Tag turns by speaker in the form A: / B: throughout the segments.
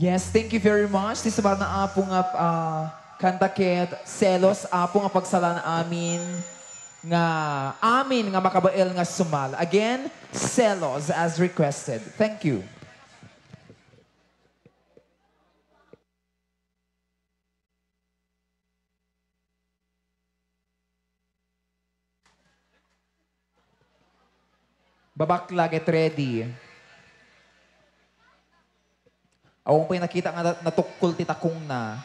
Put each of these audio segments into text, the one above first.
A: Yes, thank you very much. This about na apo nga kanta ket selos apo nga pagsala na amin nga makabael nga sumal. Again, selos as requested. Thank you. Babakla, get ready. Awang pa yung nakita nga natukul ti takong na.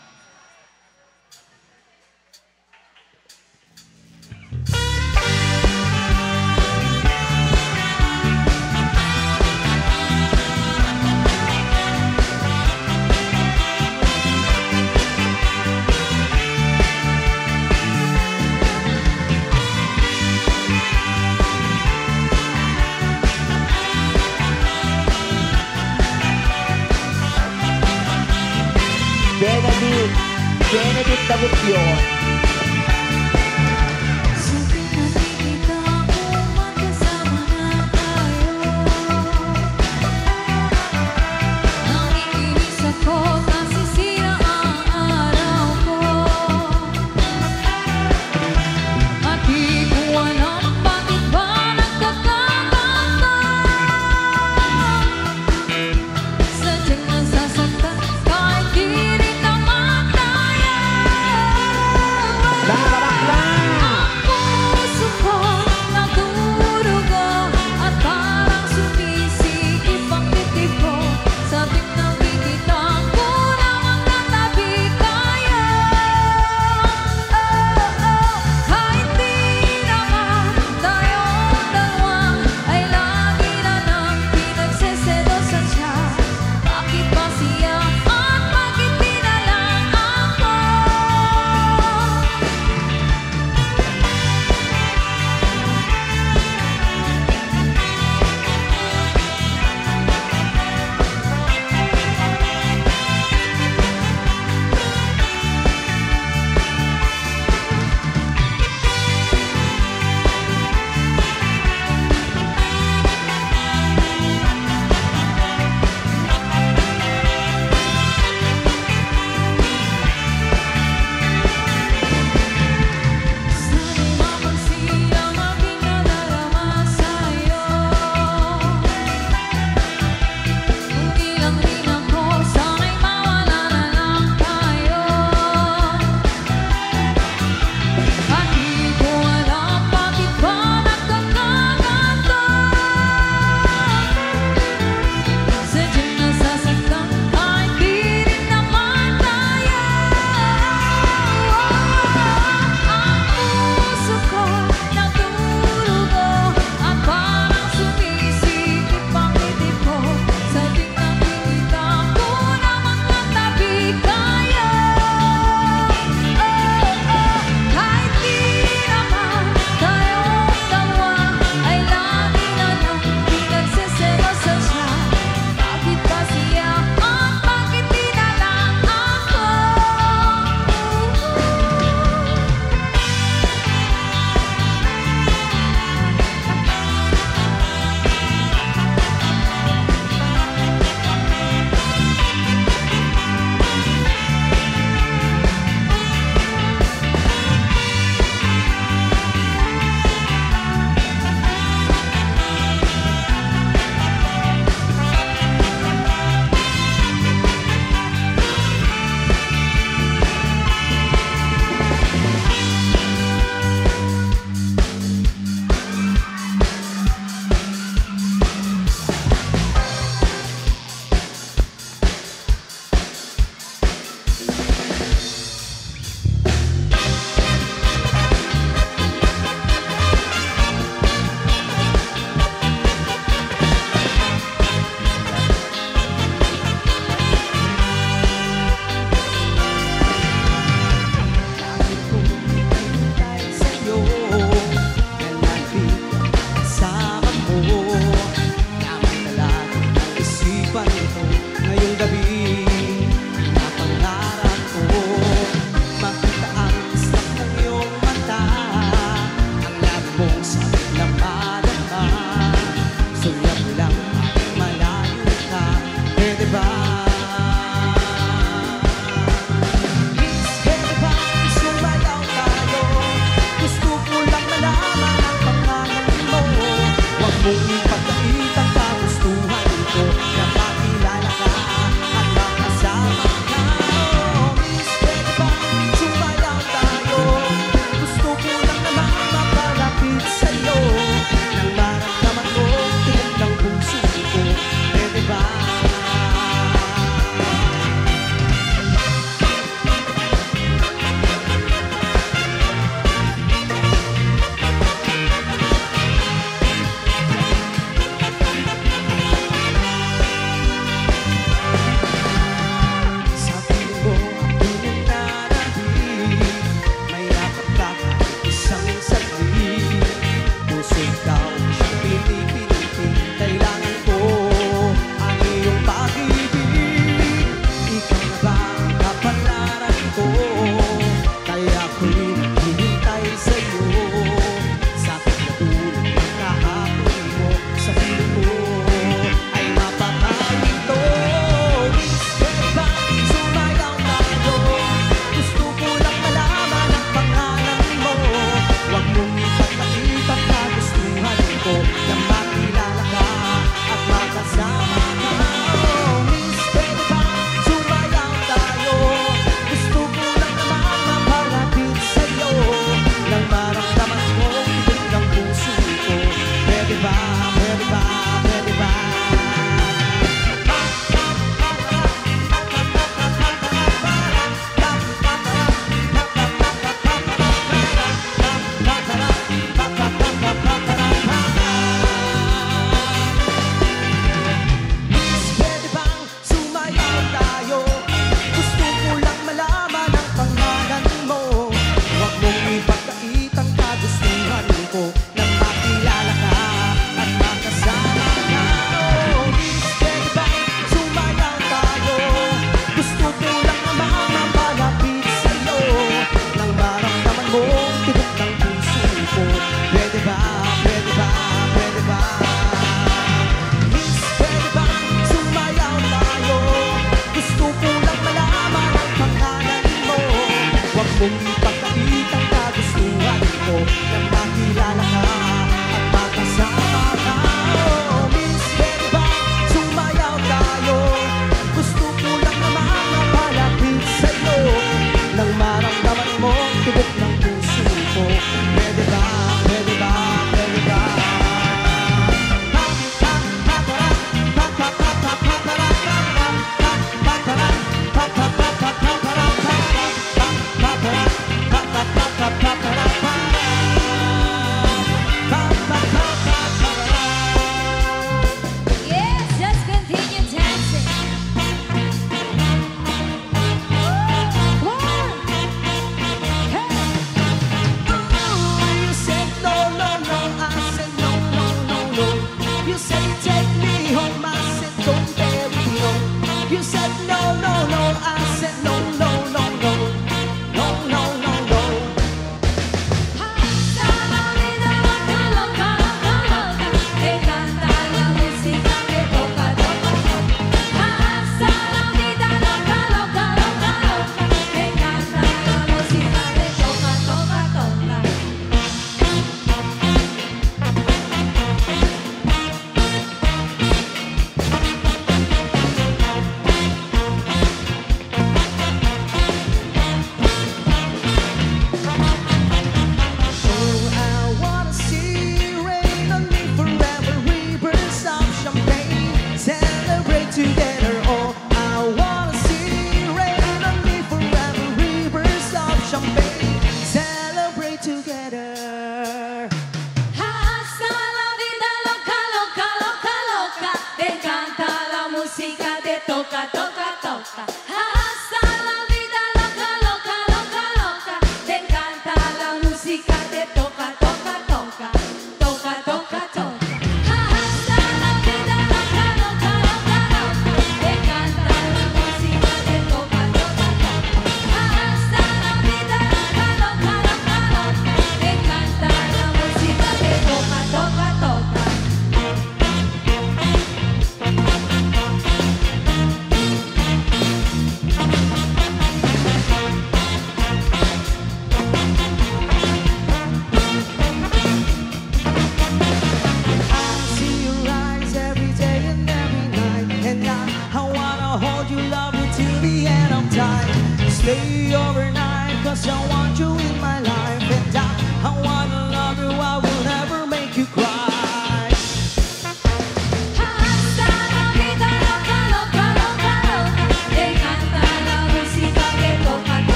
A: Benedict.
B: mong ipagkait ang kagustuhan ko na makilala ka at makasama ka. Oh, miss, pwede ba sumayaw tayo? Gusto ko lang naman mapalapit sa'yo. Nang maramdaman ko, tiyak ng puso ko. Pwede ba?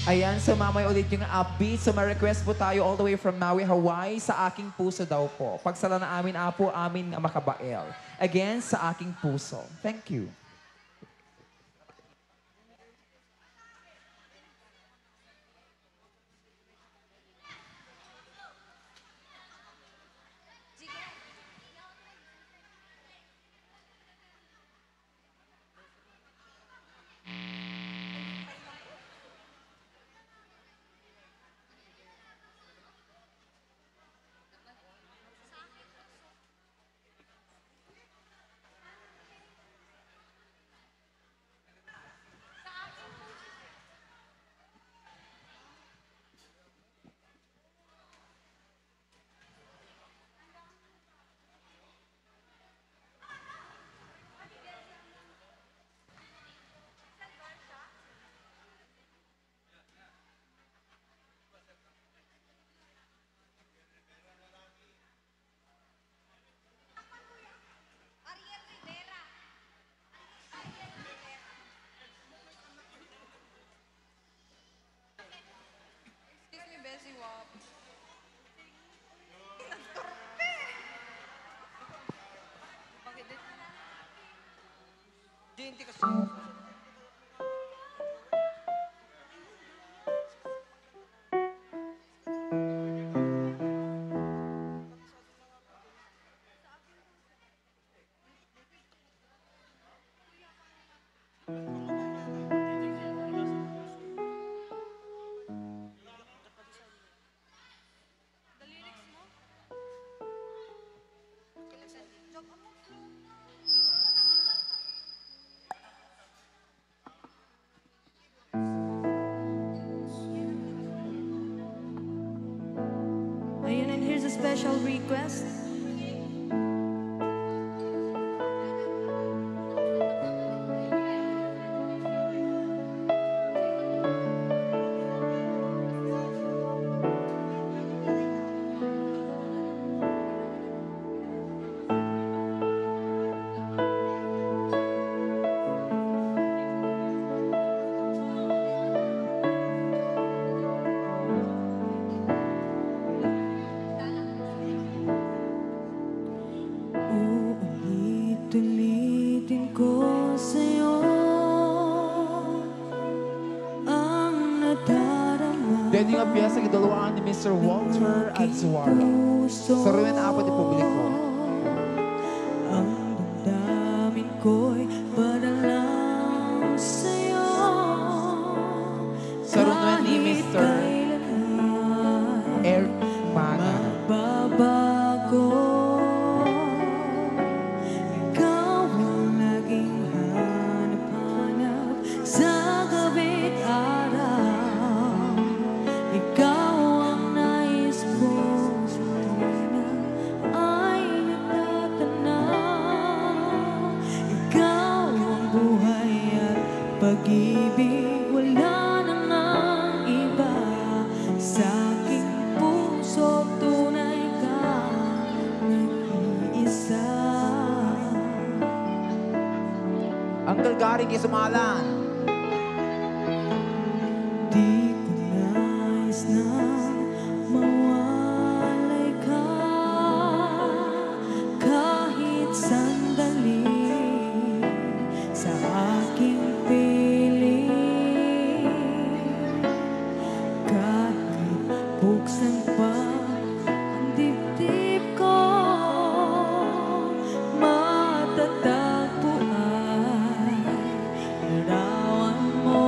A: Ayan, so mamay ulit yung upbeat. So may request po tayo all the way from Maui, Hawaii. Sa aking puso daw po. Pagsala na amin, apo, amin nga makabael. Again, sa aking puso. Thank you.
C: Excuse me, Bessie Wap. Bakit dito? Hindi kasi. The lyrics mo? Joke mo.
B: Ayun, and here's a special request. Ulit-ulitin ko sa'yo ang nadarama.
A: Then yung piyesa gidalawan ni Mr. Walter Azuara. Sa Ruin Apo de Publico.
B: Ang damdamin ko'y padala sa'yo.
A: Sa Ruin ni Mr. Eric Mana.
B: Magbabago. Ikaw ang naging hanap-hanap sa gabi't araw. Ikaw ang nais ko sa tuwina ay natatanaw. Ikaw ang buhay at pag-ibig, wala nang ang iba. Sa aking puso tunay ka nag-iisa.
A: Ang galgaring isumalan.
B: Di ko nais na mawalay ka kahit sandali sa aking piling. Kahit buksan pa ang dibdib ko, matatagpo ay larawan mo.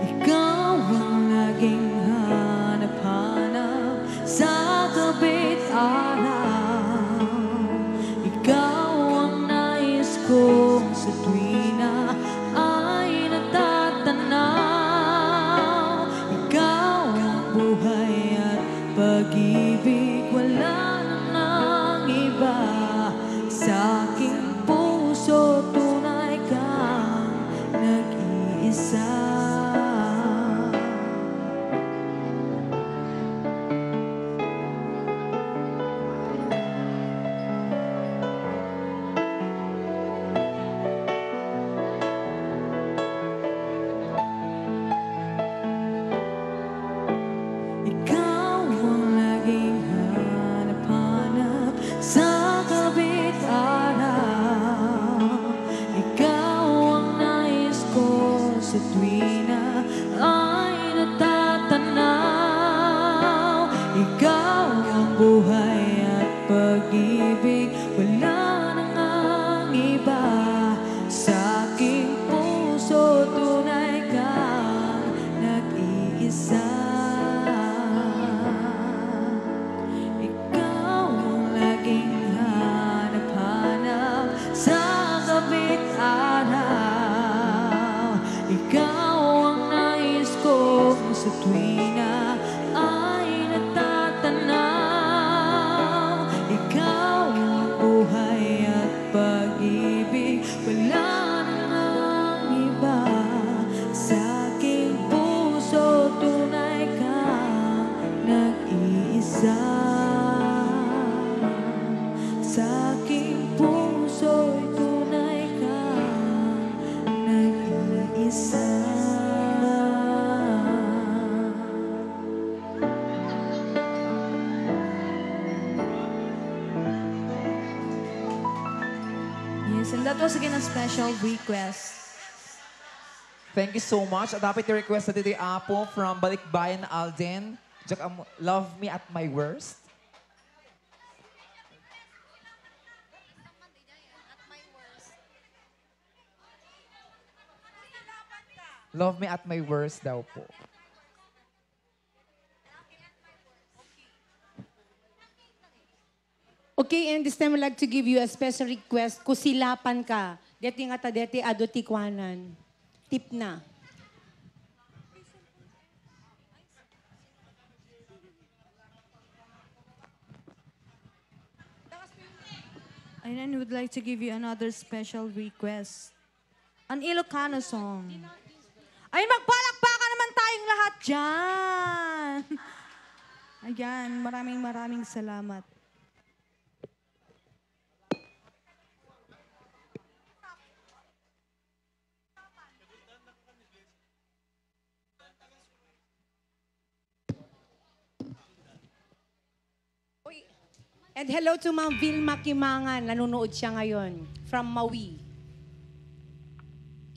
B: Ikaw ang naging hanap-hanap sa gabi't araw. Ikaw ang nais ko sa tuwina ay natatanaw. Ikaw ang buhay at pag-ibig, wala nang ang iba. Sa aking puso tunay kang nag-iisa.
D: And that was again a special request.
A: Thank you so much. Dapat i-request natin yung Apo from Balikbayan Alden. Love Me at My Worst. Love Me at My Worst daw po.
E: Okay, and this time I'd like to give you a special request. Kusilapan ka. Deti nga ta, deti ado tikwanan. Tip na.
D: And then would like to give you another special request. An Ilocano song. Ay, magpalakpakan naman tayong lahat dyan. Ayan, maraming salamat.
E: And hello to Ma'am Vilma Kimangan. Nanonood siya ngayon from Maui.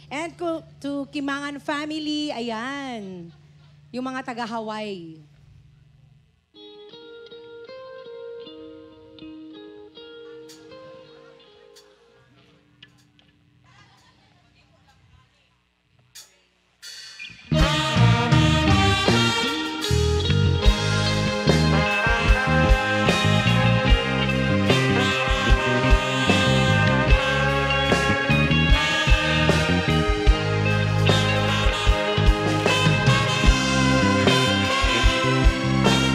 E: And to Kimangan family, ayan. Yung mga taga-Hawaii.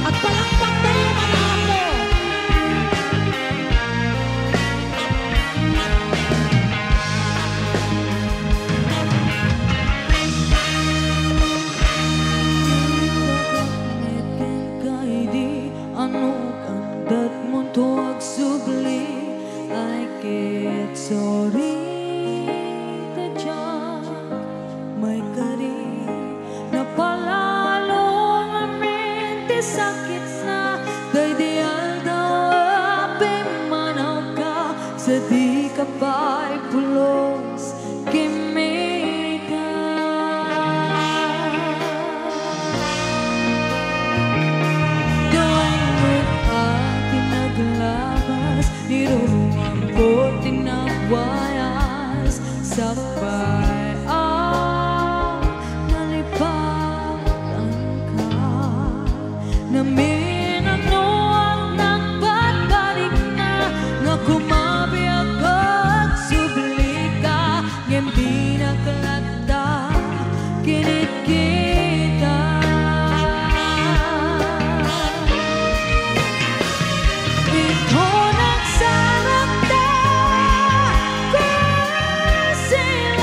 E: At palakpak tayo mga ako.
D: Kay di ano kandat mo tuwag subli ay kit sorry tadyak may kari na palalo nga mente sakit na kay di aldaw ape manaw ka sa di ka pa'y pulos kimita. Naglabas, niruruan ko tinagwayas sabay nalipatan ka namin ano ang nagbabalik na kumabiyag at subli ka hindi nakalata kinikita. Ito nagsarap na kasi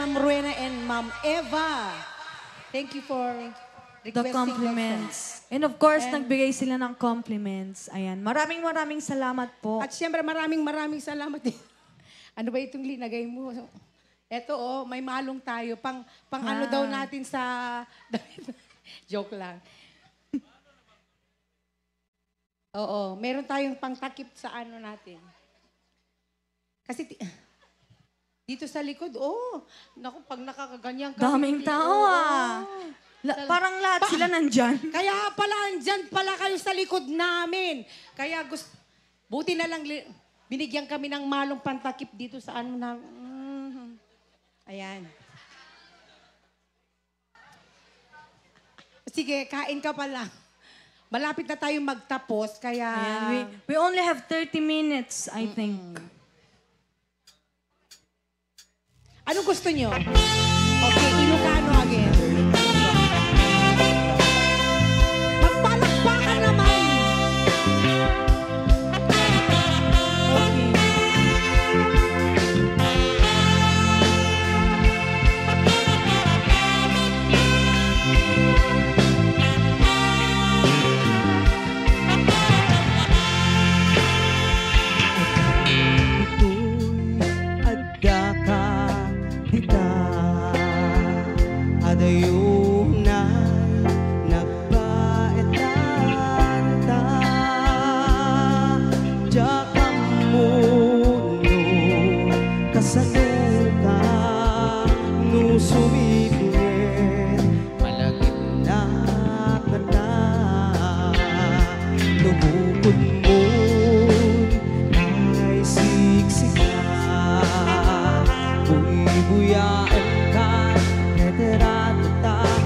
E: Ma'am Ruena and Ma'am Eva. Thank you for
D: The
E: requesting
D: compliments. And of course, nagbigay sila ng compliments. Ayan. Maraming salamat po.
E: At siyempre, maraming salamat din. Ano ba itong linagay mo? Eto, may malong tayo. Pang ano daw natin sa... Joke lang. Oo, meron tayong pangtakip sa ano natin. Kasi dito sa likod, naku, pag nakakaganyan ka.
D: Daming tao parang lahat sila nandyan.
E: Kaya pala, andyan pala kayo sa likod namin. Kaya buti na lang, binigyan kami ng malong pantakip dito sa ano na... Ayan. Sige, kain ka pala. Malapit na tayong magtapos, kaya...
D: Ayan, we only have 30 minutes, I think.
E: Anong gusto nyo? Okay, Ilocano again. Magpalakpakan naman! Okay.
B: Adayunan nagpaetanta Diya kamuno kasanuka no sumipit malagit na kata lubukod mo ay siksika buy-buyaan ka Teteratata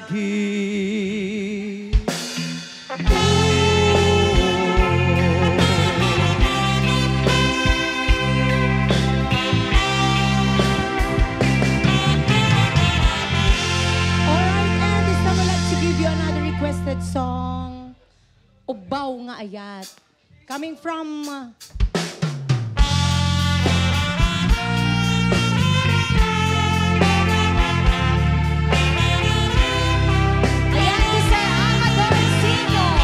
B: give.
E: Alright, and this time I'd like to give you another requested song. Ubaw nga ayat. Coming from... Ayan, isa Amador Senior.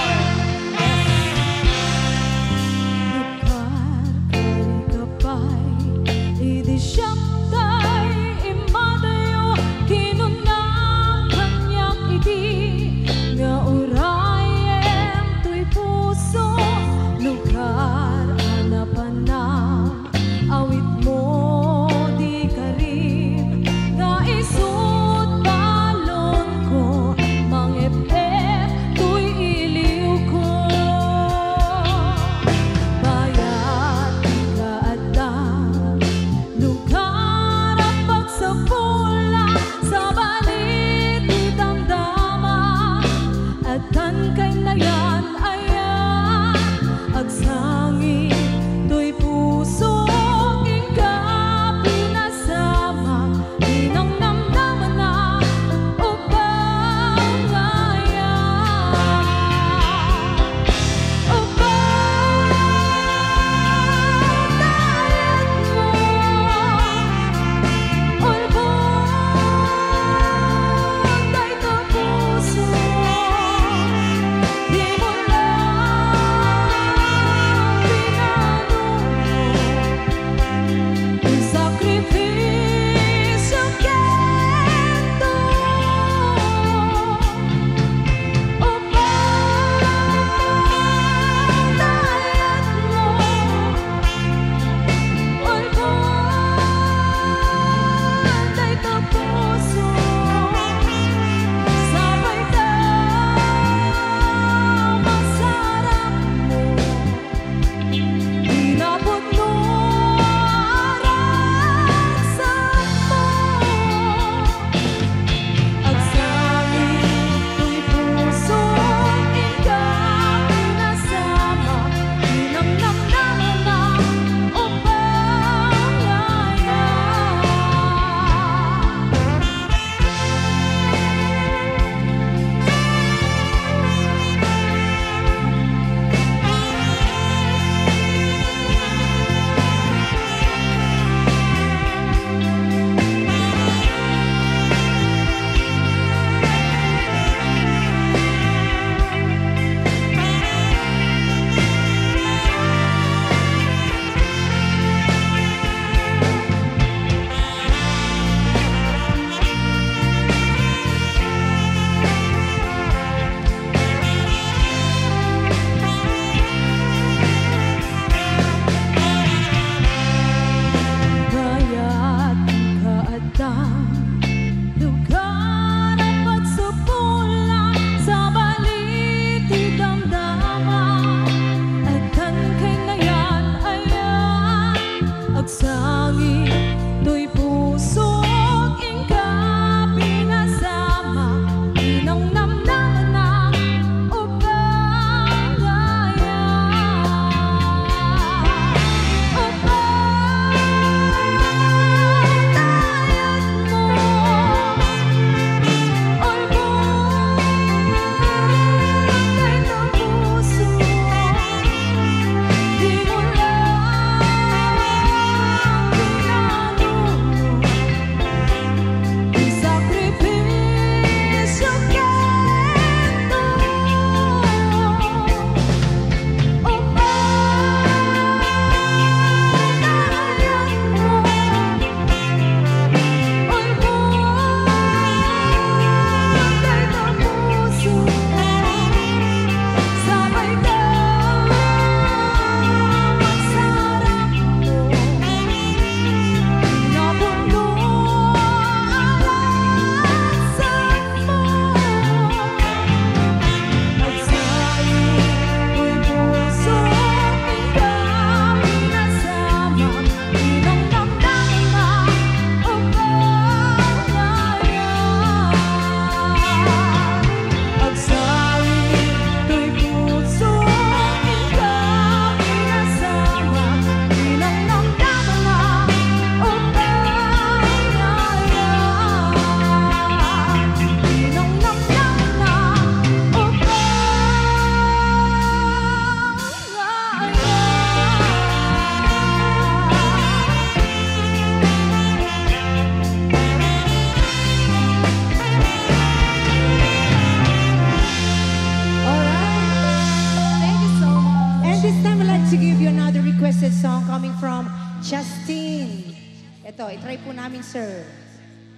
E: Ito, itry po namin, sir.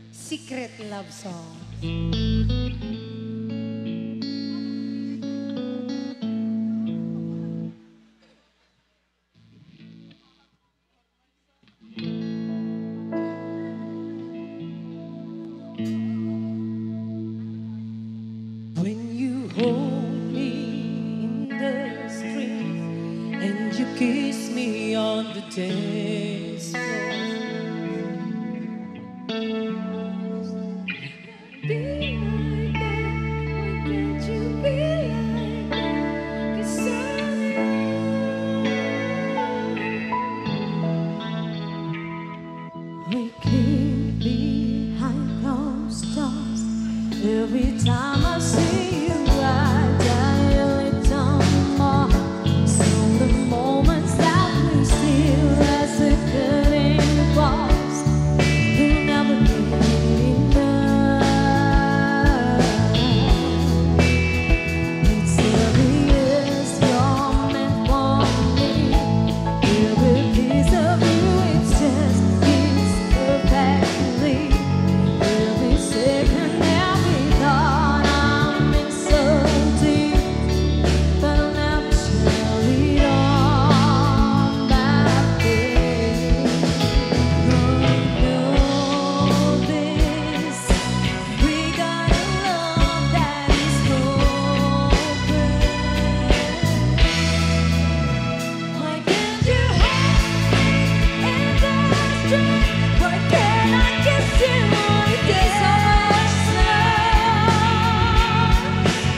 E: Secret love song. When you hold me in the street and you kiss me on the dance floor. Be like that, why can't you be like that? 'Cause we keep behind closed doors. Every time I see you, I dilate down more. So the moments that we steal as the curtain falls, will never be enough. It's serious, you're meant for me. Every piece of you, it just fits perfectly. Every second, every thought, I'm in so deep, but I'll never tell it all that way. Know this, we got a love that is open. Why can't you hold me in the street? Why can't I kiss you on the dance floor?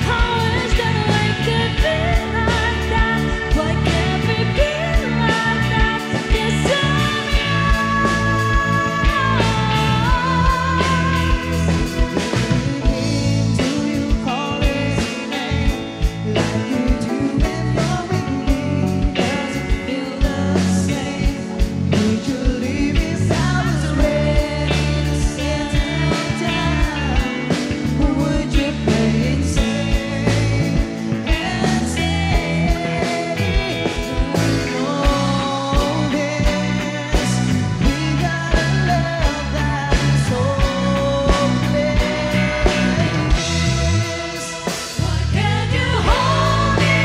E: I wish that we could be like that. Why can't we be like that? 'Cause I'm yours. Do you call his name like you do when you're with me? Does it feel the same? Would you leave me? I was ready to settle down. Would you play it safe and say, know this? We got a love that's hopeless. Why can't you hold me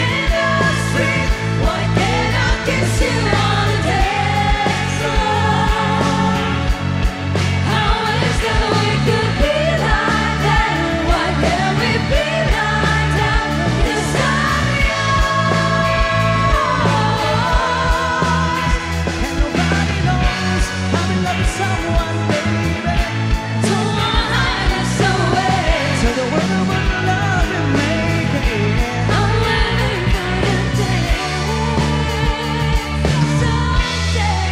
E: in the street? Why can't I kiss you on the dance floor? I wish that we could be like that. Why can't we be like that? 'Cause I'm yours. And nobody knows I'm in love with someone, baby. Don't wanna hide this away. So the world would love you, maybe. I'm waiting for the day someday.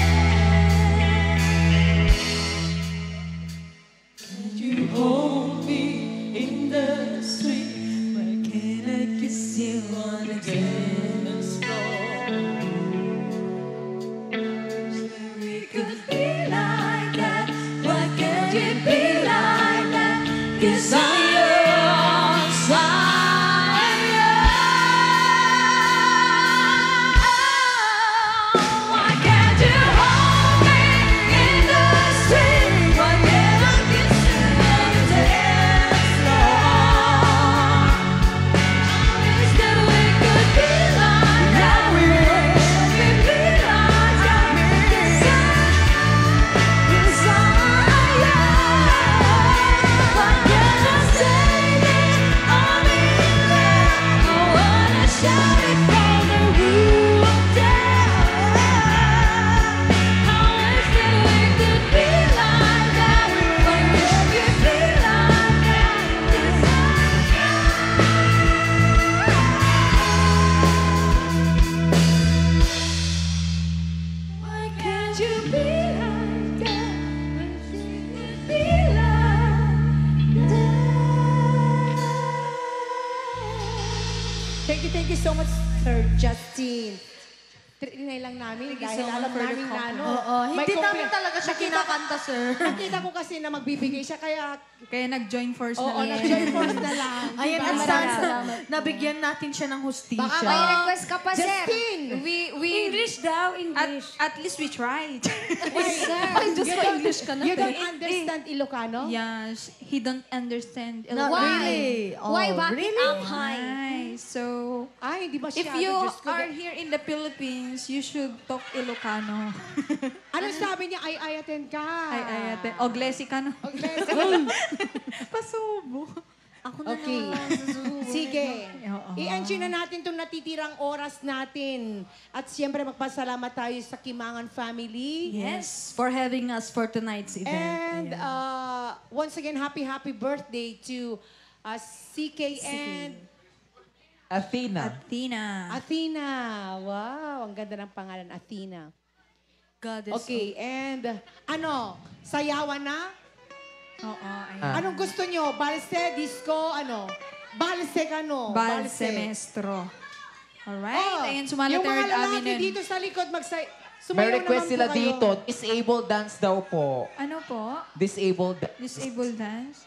E: Can you hold me in the street? Why can't I kiss you on the dance floor? We could be like that. Why can't you be like that? 'Cause I'm yours, I'm yours. Why can't you hold me in the street? Why can't I kiss you on the dance floor? I wish that we could be like that. We wish we could be like that. 'Cause I'm yours. Why can't I say that I'm in love? I wanna shout it from the rooftop. I wish that we could be like that. Why can't we be like that? 'Cause why can't you be like that? Wish we could be like that. Thank you so much, Sir Justin. Trinay lang namin dahil alam namin na ano.
D: Oo,
E: may
D: hindi namin
E: compli-
D: talaga siya kinakanta, sir.
E: Nakita ko kasi na magbibigay siya, kaya
D: Kaya nag-join force
E: oo,
D: na lang.
E: nag-join force na lang.
D: Ayan,
E: Diba?
D: at
E: Maraming
D: sana
E: salamat.
D: nabigyan natin siya ng hustisya.
C: Baka may request ka pa, sir.
E: Justin!
C: We
F: English daw,
C: At,
F: English.
C: at least we tried.
F: Yes, sir.
D: Ay, Diyos ko, English ka na.
F: You don't
D: eh.
F: understand Ilocano?
D: Yes, he don't understand
B: Not
D: Ilocano.
B: really. Oh,
G: Why? Bakit
B: really?
G: up high?
D: Ay, so,
F: Ay, hindi masyado.
D: if you
F: Diyos ko.
D: are here in the Philippines, you should talk Ilocano.
F: Ano sabi niya? Ay, attend ka.
D: Ay, ate. O, Glessy ka na.
F: Okay.
D: Pasubo.
G: Ako na
F: Okay.
G: naman.
F: Sige.
D: Oo.
F: I-enjoy na natin itong natitirang oras natin. At siyempre, magpasalamat tayo sa Kimangan family.
D: Yes, for having us for tonight's event.
F: And
D: Ayan.
F: once again, happy birthday to CK and
A: Athena.
D: Athena.
F: Athena. Wow, ang ganda ng pangalan, Athena.
D: Goddess
F: Okay, and sayawan na?
D: Oo, ayan.
F: Anong gusto nyo? Balse, disco, Balse
D: Bal semestro. Alright, ayan, sumala
F: yung
D: third
F: mga lalaki
D: avenue.
F: dito sa likod,
A: May
F: sumayaw
A: request
F: naman
A: sila
F: po kayo.
A: dito. Disabled dance daw po.
D: Ano po?
A: Disabled dance.
D: Disabled dance?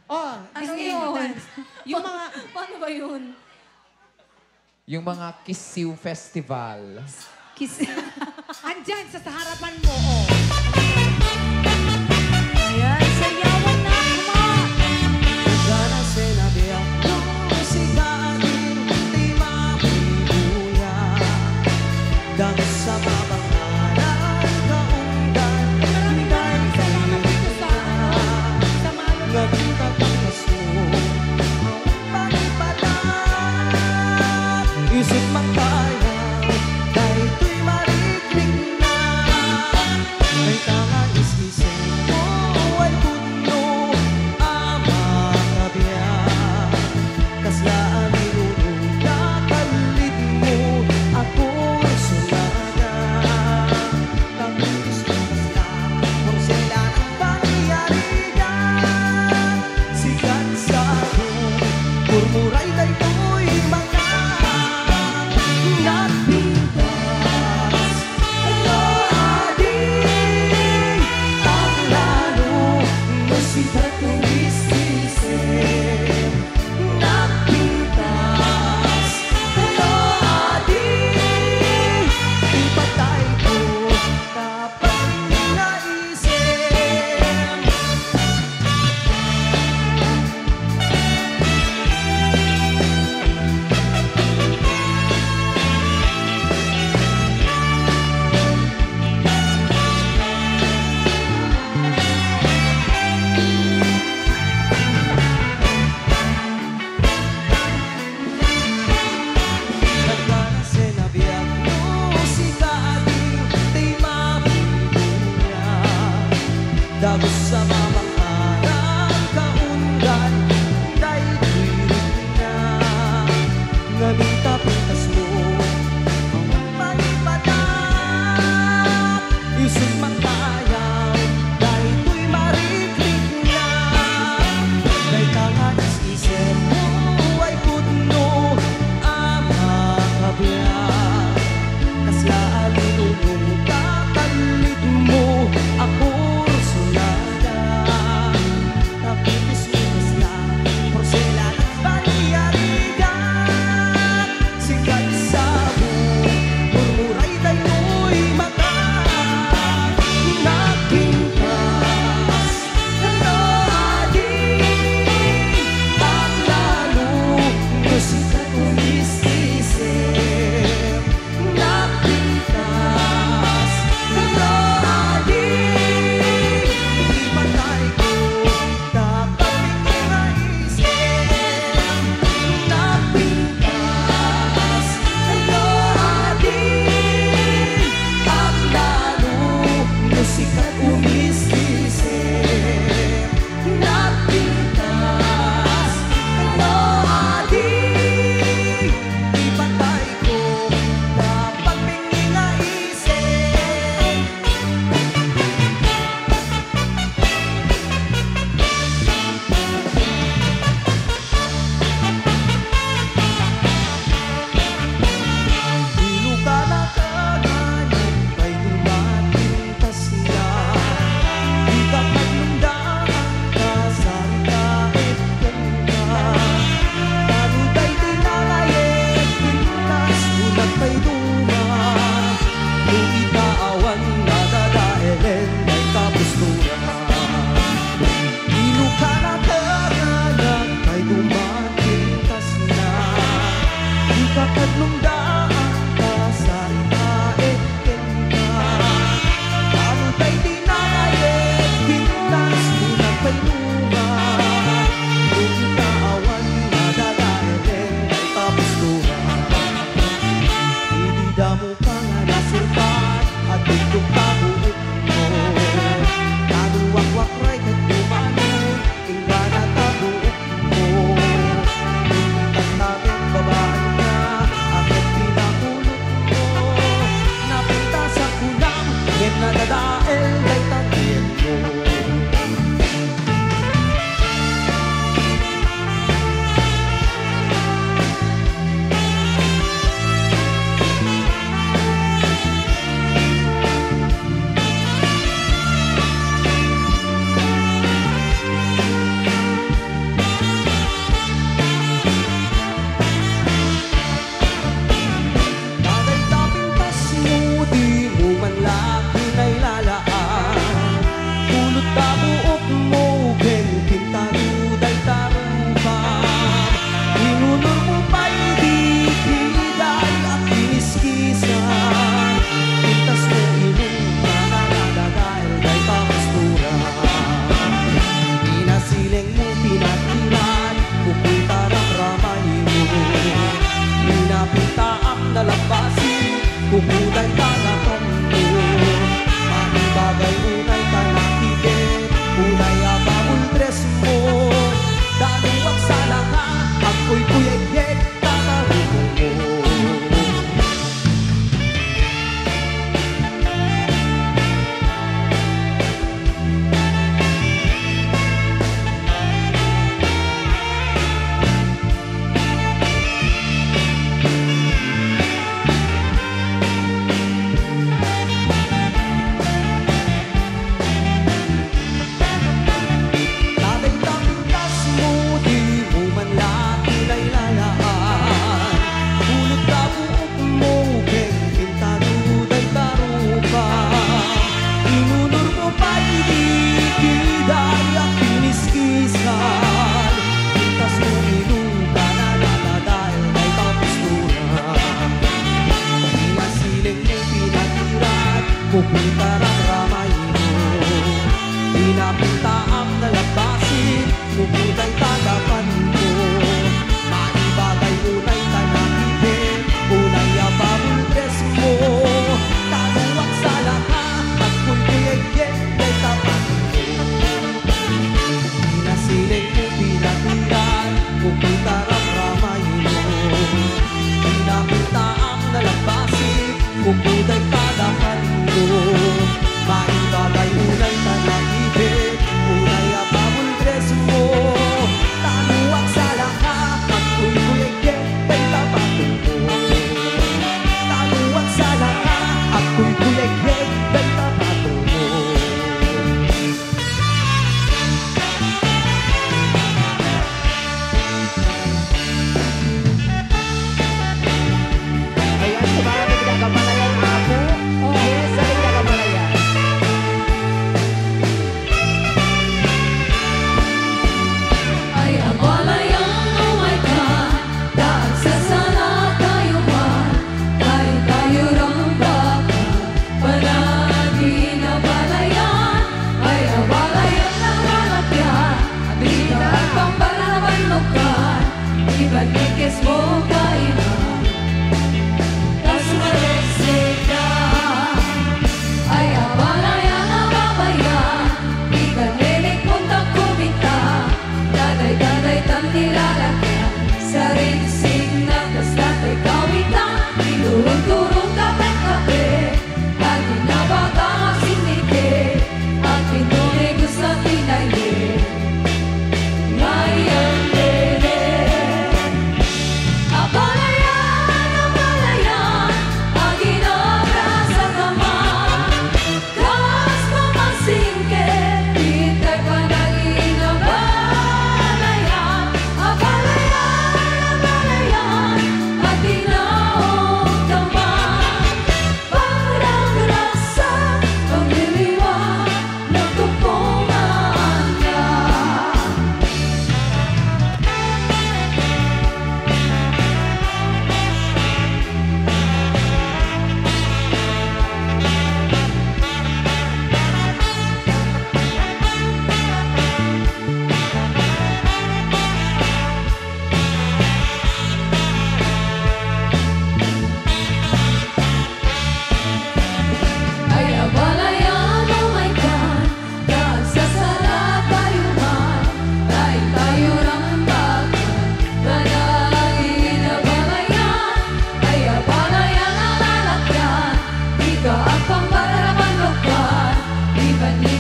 F: Oh,
D: Ano
F: disabled
D: yun?
F: dance. Yung mga,
D: Paano ba yun?
A: Yung mga Kisiw Festival.
D: Kiss.
F: andyan sa harapan mo, oh.
D: Ayan, sayawan na, kuma!
B: Sana sinabihan musika ating di mapibuya. Dahil sa mabangalan kaundan, hinday
F: Salamat dito sa, sa Malo.
B: Nagkita kang kaso ang panipatak. Isip mang kaya, dahil ito'y marikling na. May tangang isisip mo ay puno ang makabiyak. Kaslaan niluluya, kalit mo ako'y sulaga. Tapos basta, kung sila ng pangyayarihan. Sikat sa akin, murmuray kay ko'y mga nagpintas. Ano ating paglalo mo sikat ng isisip. Nagpintas. Ano ating ipatay ko kapag naisip. Nagkana sinabihan musika ating di mapibuya. Dagos sa mamangharang kaundan, dahil tuwirik na. Ngamita pintas mo ang malipatak. Isip mang tayaw, dahil ito'y mariklik na. Dahil kanganas isip mo ay puno ang makabiyak. Kaslaan nilulong kakalit mo ako sulada.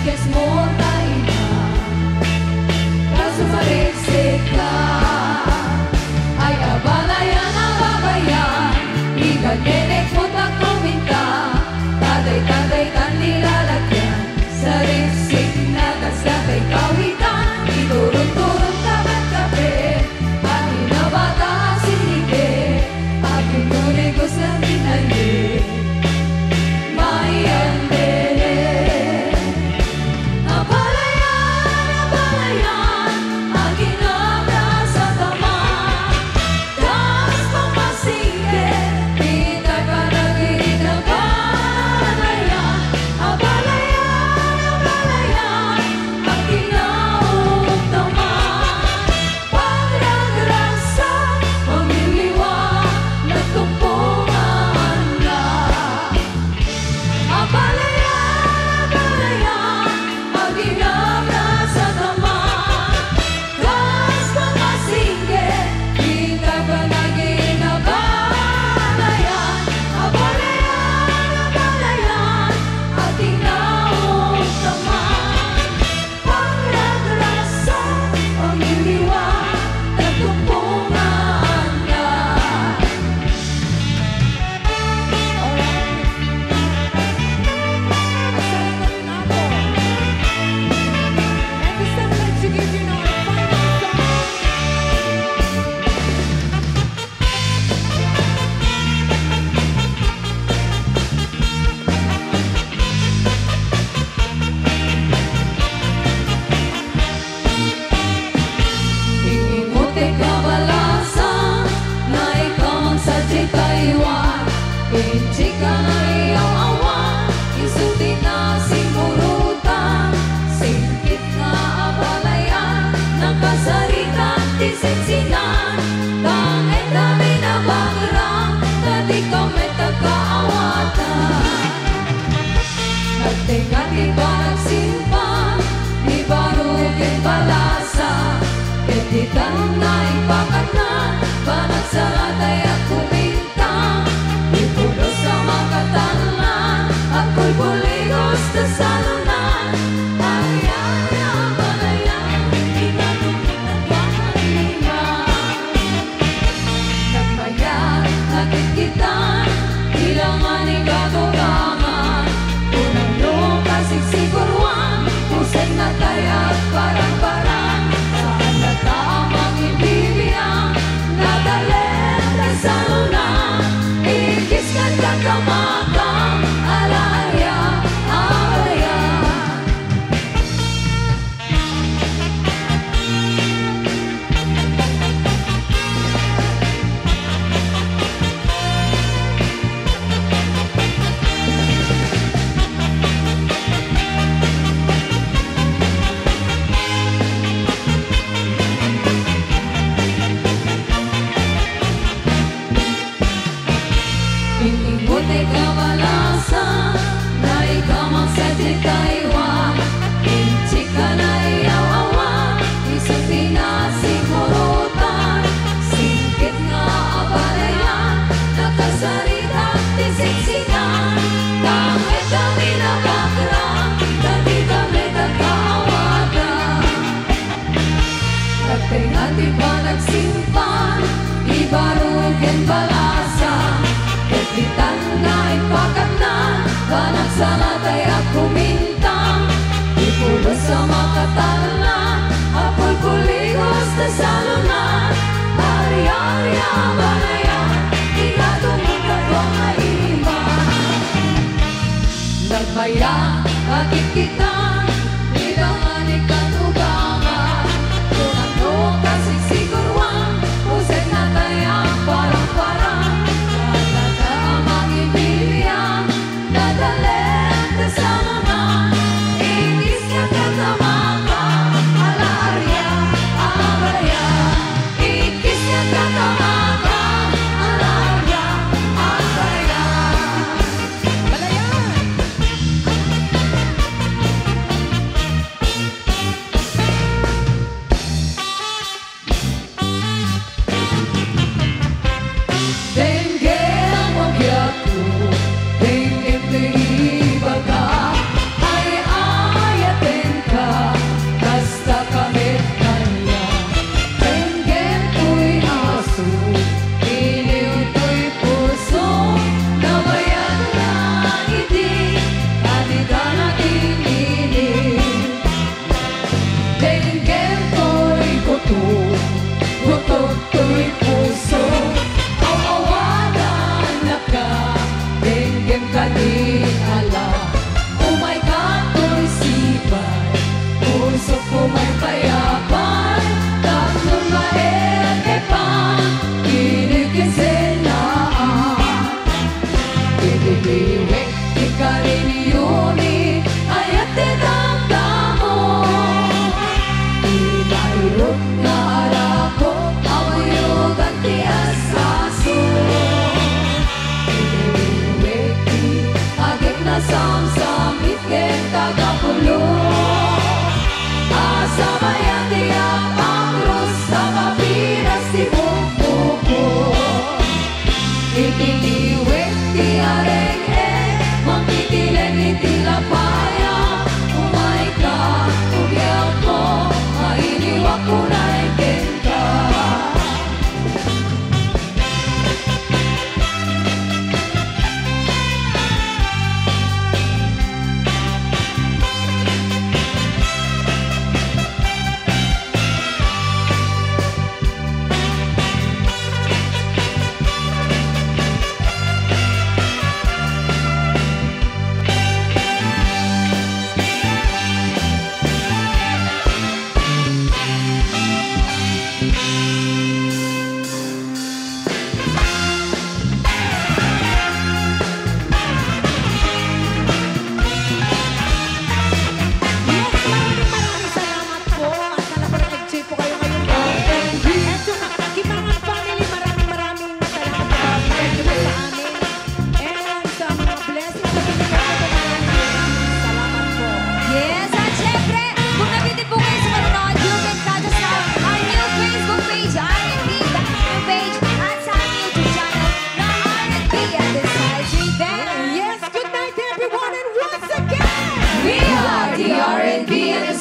G: kes mo taina kaso marisik ka ay abalayan ang babayan ikanenek mo tak kuminta taday-taday tan nilalagyan sa risik na kasabay kawitan iturun-turun tapat kape akin na bata sinike akin nunegos na tinali Nagbayang bakit kita nilangan ikatubangan kung ano kasi siguruan usay na tayang parang-parang talaga ang mga ibibiyan nadalhin kasama na ingis ka katamakan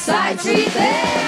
G: Side Street Band.